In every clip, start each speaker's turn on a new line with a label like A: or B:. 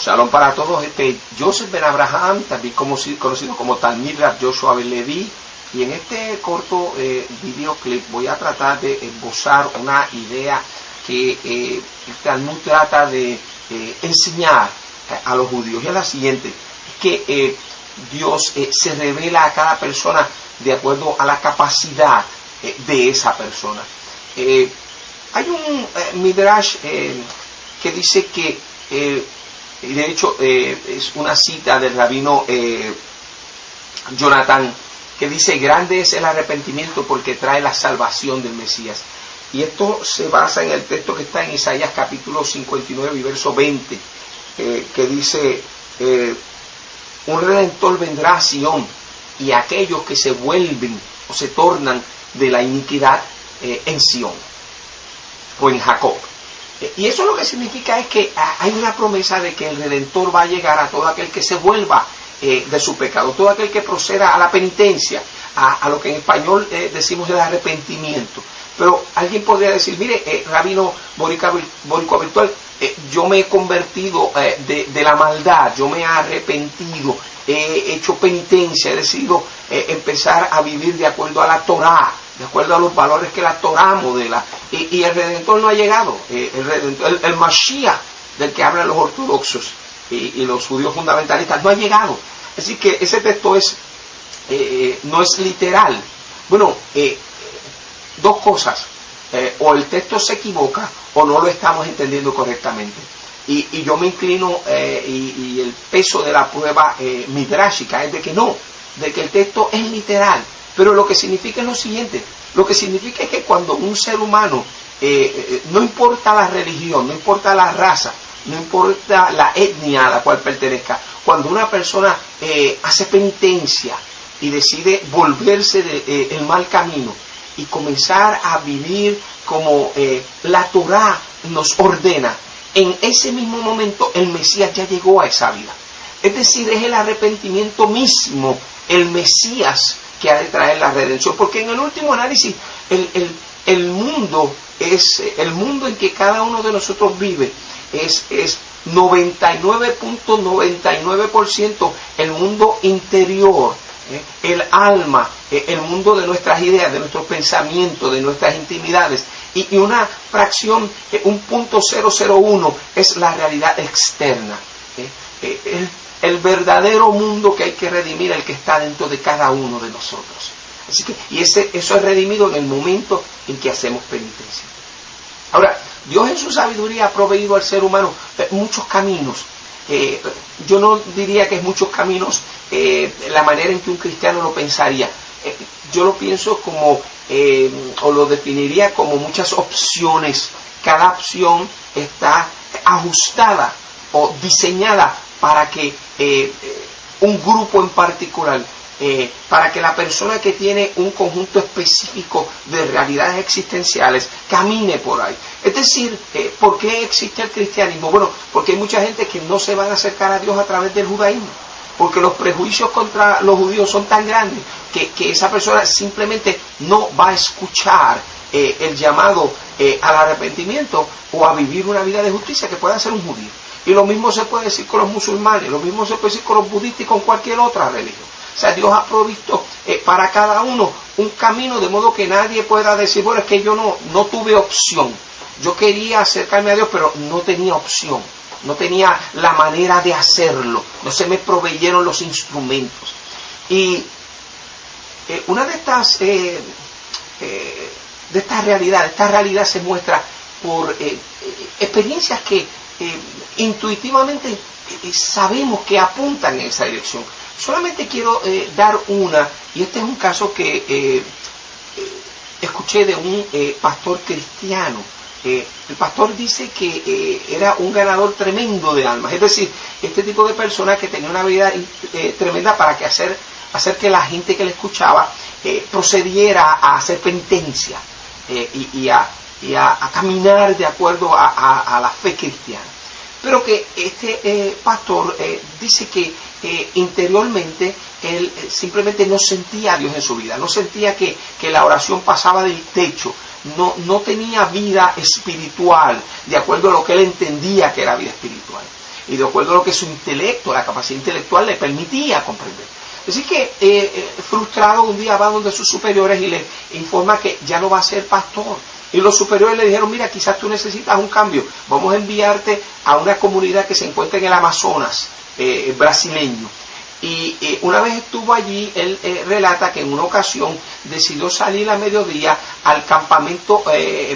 A: Shalom para todos. Joseph Ben Abraham, también conocido como Talmid Rab Joshua Ben Levi, y en este corto videoclip voy a tratar de esbozar una idea que el Talmud trata de enseñar a los judíos, y es la siguiente: es que Dios se revela a cada persona de acuerdo a la capacidad de esa persona. Hay un midrash que dice que, y de hecho es una cita del rabino Jonathan, que dice: grande es el arrepentimiento porque trae la salvación del Mesías. Y esto se basa en el texto que está en Isaías capítulo 59 y verso 20, que dice: un redentor vendrá a Sión, y aquellos que se vuelven o se tornan de la iniquidad en Sión o en Jacob. Y eso lo que significa es que hay una promesa de que el Redentor va a llegar a todo aquel que se vuelva de su pecado, todo aquel que proceda a la penitencia, a lo que en español decimos el arrepentimiento. Pero alguien podría decir: mire, Rabino Boricua Virtual, yo me he convertido de la maldad, yo me he arrepentido, he hecho penitencia, he decidido empezar a vivir de acuerdo a la Torá, de acuerdo a los valores que la Torá modela, y el Redentor no ha llegado. El Mashiach del que hablan los ortodoxos y los judíos fundamentalistas no ha llegado. Así que ese texto no es literal. Bueno, dos cosas: o el texto se equivoca o no lo estamos entendiendo correctamente. Y yo me inclino, y el peso de la prueba midrashica es de que no, de que el texto es literal. Pero lo que significa es lo siguiente: lo que significa es que cuando un ser humano, no importa la religión, no importa la raza, no importa la etnia a la cual pertenezca, cuando una persona hace penitencia y decide volverse del mal camino y comenzar a vivir como la Torá nos ordena, en ese mismo momento el Mesías ya llegó a esa vida. Es decir, es el arrepentimiento mismo, el Mesías, que ha de traer la redención. Porque en el último análisis, el mundo en que cada uno de nosotros vive es 99.99% el mundo interior, el alma, el mundo de nuestras ideas, de nuestros pensamientos, de nuestras intimidades, y una fracción, un punto 001 es la realidad externa, el verdadero mundo que hay que redimir, el que está dentro de cada uno de nosotros. Así que, eso es redimido en el momento en que hacemos penitencia. Ahora, Dios en su sabiduría ha proveído al ser humano muchos caminos. Yo no diría que es muchos caminos la manera en que un cristiano lo pensaría. Yo lo pienso como, o lo definiría como muchas opciones. Cada opción está ajustada o diseñada para que un grupo en particular, para que la persona que tiene un conjunto específico de realidades existenciales camine por ahí. Es decir, ¿por qué existe el cristianismo? Bueno, porque hay mucha gente que no se van a acercar a Dios a través del judaísmo, porque los prejuicios contra los judíos son tan grandes que esa persona simplemente no va a escuchar el llamado al arrepentimiento o a vivir una vida de justicia que pueda ser un judío. Y lo mismo se puede decir con los musulmanes, lo mismo se puede decir con los budistas y con cualquier otra religión. O sea, Dios ha provisto para cada uno un camino, de modo que nadie pueda decir: bueno, es que yo no tuve opción. Yo quería acercarme a Dios, pero no tenía opción. No tenía la manera de hacerlo. No se me proveyeron los instrumentos. Y una de estas realidades, esta realidad se muestra por experiencias que intuitivamente sabemos que apuntan en esa dirección. Solamente quiero dar una, y este es un caso que escuché de un pastor cristiano. El pastor dice que era un ganador tremendo de almas, es decir, este tipo de persona que tenía una vida tremenda para hacer que la gente que le escuchaba procediera a hacer penitencia y a caminar de acuerdo a la fe cristiana. Pero que este pastor dice que interiormente él simplemente no sentía a Dios en su vida, no sentía que la oración pasaba del techo, no tenía vida espiritual de acuerdo a lo que él entendía que era vida espiritual. y de acuerdo a lo que su intelecto, la capacidad intelectual le permitía comprender. Así que frustrado un día va donde sus superiores y le informa que ya no va a ser pastor. Y los superiores le dijeron, mira, quizás tú necesitas un cambio, vamos a enviarte a una comunidad que se encuentra en el Amazonas brasileño. Y una vez estuvo allí, él relata que en una ocasión decidió salir a mediodía al campamento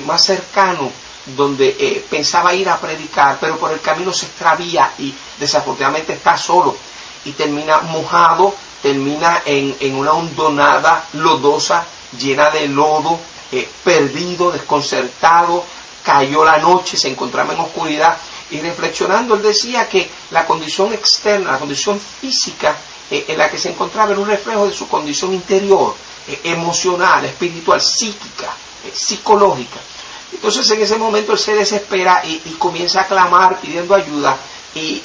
A: más cercano, donde pensaba ir a predicar, pero por el camino se extravía y desafortunadamente está solo y termina mojado, termina en una hondonada lodosa, llena de lodo, perdido, desconcertado, cayó la noche, se encontraba en oscuridad. Y reflexionando, él decía que la condición externa, la condición física en la que se encontraba era un reflejo de su condición interior, emocional, espiritual, psíquica, psicológica. Entonces en ese momento él se desespera y comienza a clamar pidiendo ayuda y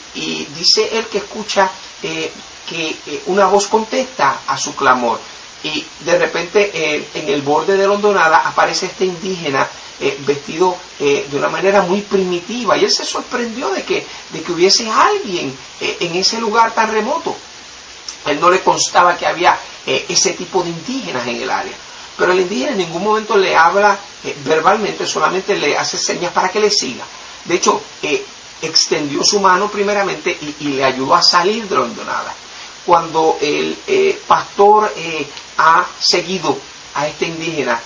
A: dice él que escucha que una voz contesta a su clamor. Y de repente en el borde de la hondonada aparece este indígena vestido de una manera muy primitiva, y él se sorprendió de que hubiese alguien en ese lugar tan remoto. Él no le constaba que había ese tipo de indígenas en el área, pero el indígena en ningún momento le habla verbalmente, solamente le hace señas para que le siga. De hecho, extendió su mano primeramente y le ayudó a salir de la hondonada. Cuando el pastor ha seguido a este indígena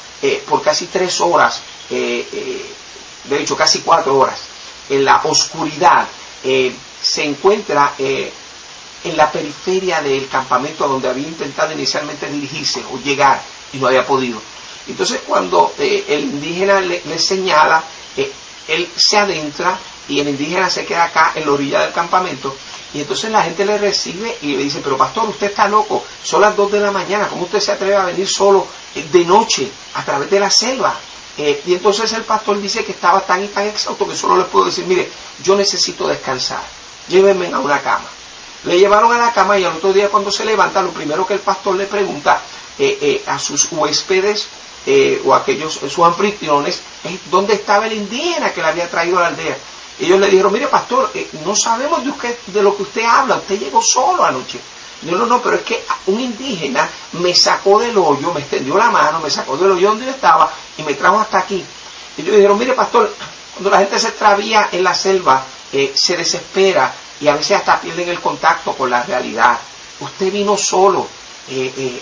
A: por casi 3 horas, de hecho casi 4 horas, en la oscuridad, se encuentra en la periferia del campamento a donde había intentado inicialmente dirigirse o llegar y no había podido. Entonces cuando el indígena le señala, él se adentra y el indígena se queda acá en la orilla del campamento. Y entonces la gente le recibe y le dice, pero pastor, usted está loco, son las 2 de la mañana, ¿cómo usted se atreve a venir solo de noche a través de la selva? Y entonces el pastor dice que estaba tan y tan exhausto que solo le puedo decir, mire, yo necesito descansar, llévenme a una cama. Le llevaron a la cama y al otro día cuando se levanta, lo primero que el pastor le pregunta a sus huéspedes o a aquellos, sus anfitriones, es dónde estaba el indígena que le había traído a la aldea. Ellos le dijeron, mire pastor, no sabemos de lo que usted habla, usted llegó solo anoche. No, pero es que un indígena me sacó del hoyo, me extendió la mano, me sacó del hoyo donde yo estaba y me trajo hasta aquí. Y ellos dijeron, mire pastor, cuando la gente se extravía en la selva, se desespera y a veces hasta pierden el contacto con la realidad. Usted vino solo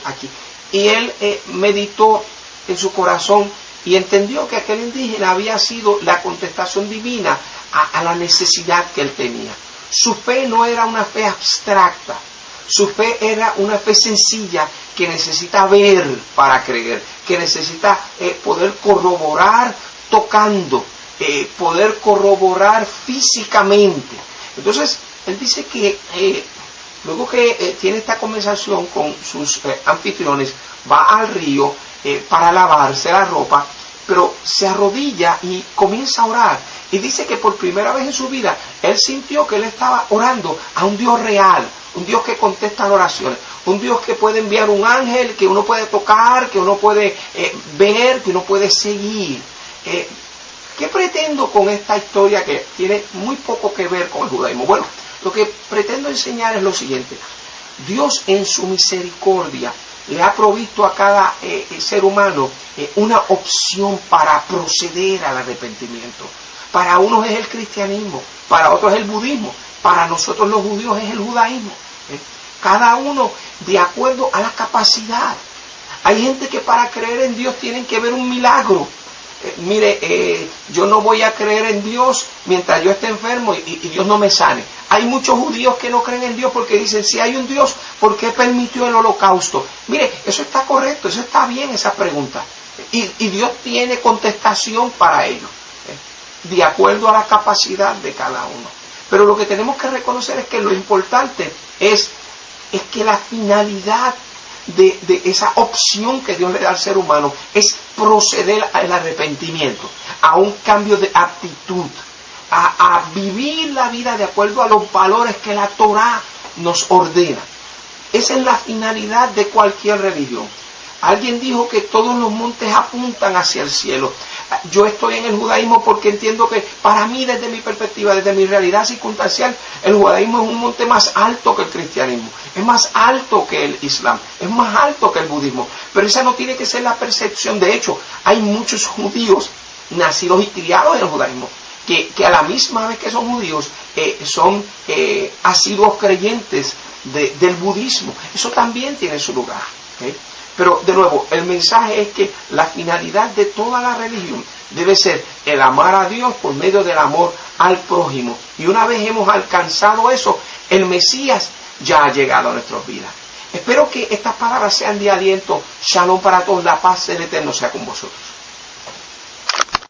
A: aquí. Y él meditó en su corazón y entendió que aquel indígena había sido la contestación divina a la necesidad que él tenía. Su fe no era una fe abstracta, su fe era una fe sencilla que necesita ver para creer, que necesita poder corroborar tocando, poder corroborar físicamente. Entonces, él dice que luego que tiene esta conversación con sus anfitriones, va al río para lavarse la ropa, pero se arrodilla y comienza a orar. Y dice que por primera vez en su vida, él sintió que él estaba orando a un Dios real, un Dios que contesta las oraciones, un Dios que puede enviar un ángel, que uno puede tocar, que uno puede ver, que uno puede seguir. ¿Qué pretendo con esta historia que tiene muy poco que ver con el judaísmo? Bueno, lo que pretendo enseñar es lo siguiente. Dios en su misericordia le ha provisto a cada ser humano una opción para proceder al arrepentimiento. Para unos es el cristianismo, para otros es el budismo, para nosotros los judíos es el judaísmo. Cada uno de acuerdo a la capacidad. Hay gente que para creer en Dios tienen que ver un milagro. Yo no voy a creer en Dios mientras yo esté enfermo y Dios no me sane. Hay muchos judíos que no creen en Dios porque dicen, si hay un Dios, ¿por qué permitió el holocausto? Mire, eso está correcto, eso está bien, esa pregunta. Y Dios tiene contestación para ello, de acuerdo a la capacidad de cada uno. Pero lo que tenemos que reconocer es que lo importante es que la finalidad de esa opción que Dios le da al ser humano es proceder al arrepentimiento, a un cambio de actitud, a vivir la vida de acuerdo a los valores que la Torá nos ordena. Esa es la finalidad de cualquier religión. Alguien dijo que todos los montes apuntan hacia el cielo. yo estoy en el judaísmo porque entiendo que para mí, desde mi perspectiva, desde mi realidad circunstancial, el judaísmo es un monte más alto que el cristianismo, es más alto que el islam, es más alto que el budismo. Pero esa no tiene que ser la percepción. De hecho, hay muchos judíos nacidos y criados en el judaísmo que a la misma vez que son judíos son asiduos creyentes del budismo. Eso también tiene su lugar, ¿okay? Pero de nuevo, el mensaje es que la finalidad de toda la religión debe ser el amar a Dios por medio del amor al prójimo. Y una vez hemos alcanzado eso, el Mesías ya ha llegado a nuestras vidas. Espero que estas palabras sean de aliento. Shalom para todos, la paz del Eterno sea con vosotros.